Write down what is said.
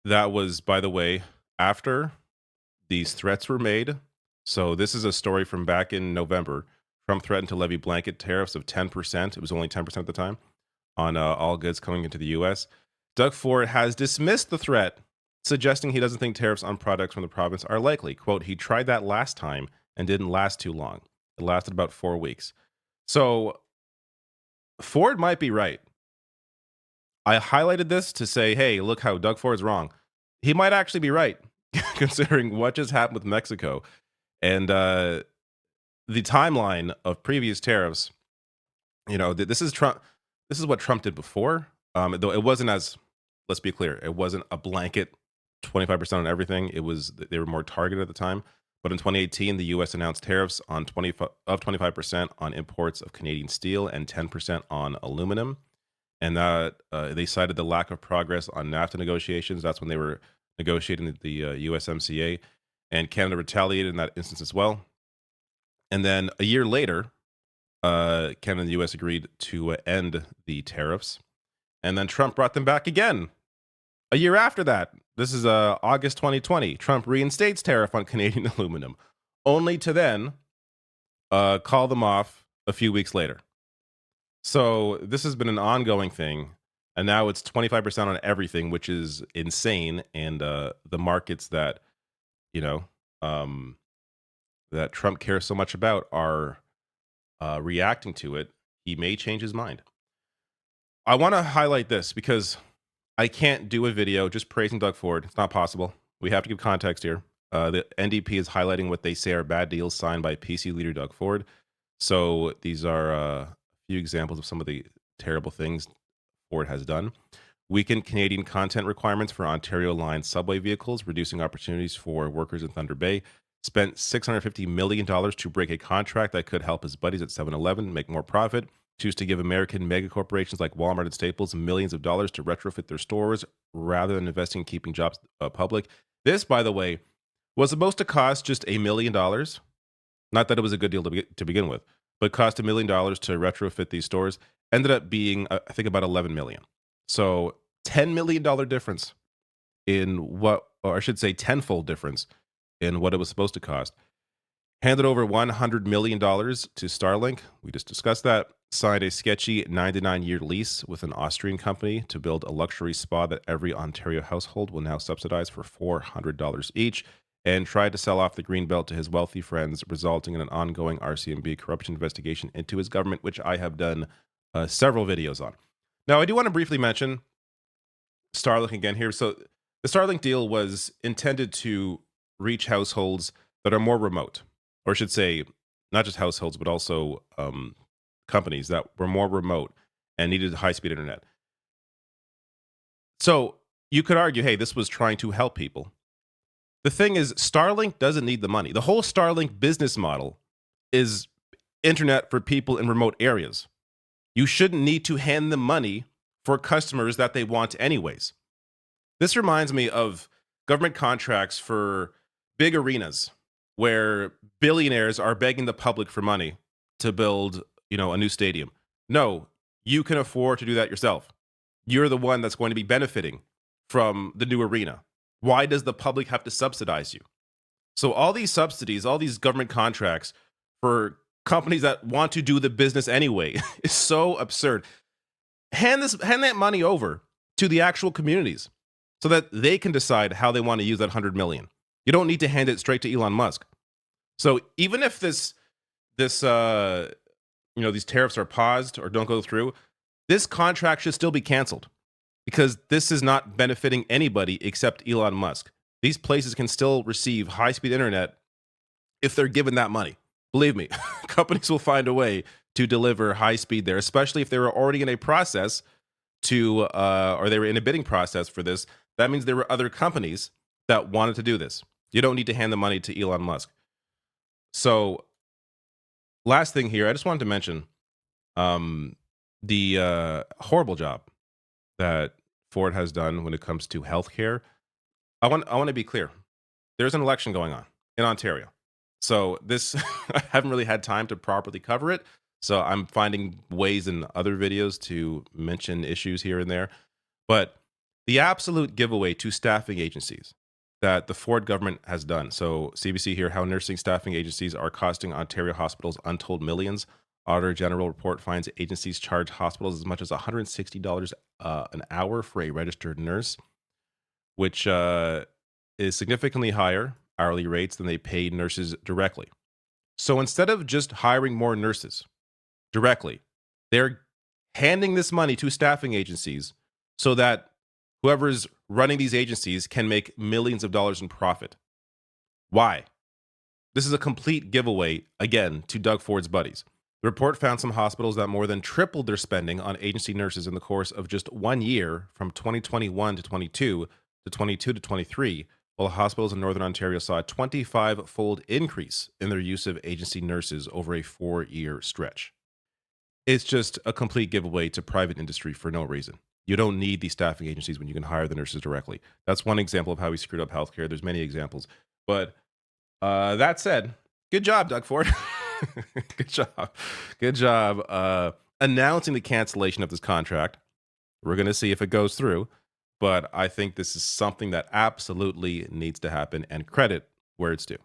That was, by the way, after these threats were made. So this is a story from back in November. Trump threatened to levy blanket tariffs of 10%. It was only 10% at the time on all goods coming into the US. Doug Ford has dismissed the threat, suggesting he doesn't think tariffs on products from the province are likely. Quote, he tried that last time and didn't last too long. It lasted about 4 weeks. So Ford might be right. I highlighted this to say, hey, look how Doug Ford's wrong. He might actually be right, considering what just happened with Mexico. And the timeline of previous tariffs, this is Trump. This is what Trump did before. Though it wasn't as, let's be clear, it wasn't a blanket 25% on everything. It was they were more targeted at the time. But in 2018, the U.S. announced tariffs on 25% on imports of Canadian steel and 10% on aluminum, and that they cited the lack of progress on NAFTA negotiations. That's when they were negotiating the USMCA, and Canada retaliated in that instance as well. And then a year later, Canada and the U.S. agreed to end the tariffs, and then Trump brought them back again. A year after that, this is August 2020, Trump reinstates tariff on Canadian aluminum, only to then call them off a few weeks later. So this has been an ongoing thing, and now it's 25% on everything, which is insane. And the markets that you know um, that Trump cares so much about are reacting to it. He may change his mind. I want to highlight this because I can't do a video just praising Doug Ford. It's not possible. We have to give context here. The NDP is highlighting what they say are bad deals signed by PC leader Doug Ford. So these are a few examples of some of the terrible things Ford has done. Weakened Canadian content requirements for Ontario line subway vehicles, reducing opportunities for workers in Thunder Bay. Spent $650 million to break a contract that could help his buddies at 7-Eleven make more profit. Choose to give American mega corporations like Walmart and Staples millions of dollars to retrofit their stores rather than investing in keeping jobs public. This, by the way, was supposed to cost just $1 million. Not that it was a good deal to begin with, but cost $1 million to retrofit these stores. Ended up being, I think, about 11 million. So $10 million difference in what, or I should say, tenfold difference in what it was supposed to cost. Handed over $100 million to Starlink. We just discussed that. Signed a sketchy 99-year lease with an Austrian company to build a luxury spa that every Ontario household will now subsidize for $400 each. And tried to sell off the Greenbelt to his wealthy friends, resulting in an ongoing RCMP corruption investigation into his government, which I have done several videos on. Now, I do want to briefly mention Starlink again here. So, the Starlink deal was intended to reach households that are more remote, or I should say, not just households, but also companies that were more remote and needed high speed internet. So, you could argue, hey, this was trying to help people. The thing is, Starlink doesn't need the money. The whole Starlink business model is internet for people in remote areas. You shouldn't need to hand them money for customers that they want anyways. This reminds me of government contracts for big arenas where billionaires are begging the public for money to build, a new stadium. No, you can afford to do that yourself. You're the one that's going to be benefiting from the new arena. Why does the public have to subsidize you? So all these subsidies, all these government contracts for companies that want to do the business anyway is so absurd. Hand that money over to the actual communities so that they can decide how they want to use that 100 million. You don't need to hand it straight to Elon Musk. So even if these tariffs are paused or don't go through, this contract should still be canceled because this is not benefiting anybody except Elon Musk. These places can still receive high-speed internet if they're given that money. Believe me, companies will find a way to deliver high speed there, especially if they were already in a process or they were in a bidding process for this. That means there were other companies that wanted to do this. You don't need to hand the money to Elon Musk. So, last thing here, I just wanted to mention the horrible job that Ford has done when it comes to healthcare. I want to be clear. There's an election going on in Ontario. So this I haven't really had time to properly cover it. So I'm finding ways in other videos to mention issues here and there. But The absolute giveaway to staffing agencies that the Ford government has done. So, CBC here, how nursing staffing agencies are costing Ontario hospitals untold millions. Auditor General report finds agencies charge hospitals as much as $160 an hour for a registered nurse, which is significantly higher hourly rates than they pay nurses directly. So, instead of just hiring more nurses directly, they're handing this money to staffing agencies so that whoever's running these agencies can make millions of dollars in profit. Why? This is a complete giveaway, again, to Doug Ford's buddies. The report found some hospitals that more than tripled their spending on agency nurses in the course of just 1 year, from 2021 to 22 to 22 to 23, while hospitals in Northern Ontario saw a 25-fold increase in their use of agency nurses over a 4-year stretch. It's just a complete giveaway to private industry for no reason. You don't need these staffing agencies when you can hire the nurses directly. That's one example of how we screwed up healthcare. There's many examples. But that said, good job, Doug Ford. Good job. Good job announcing the cancellation of this contract. We're going to see if it goes through. But I think this is something that absolutely needs to happen, and credit where it's due.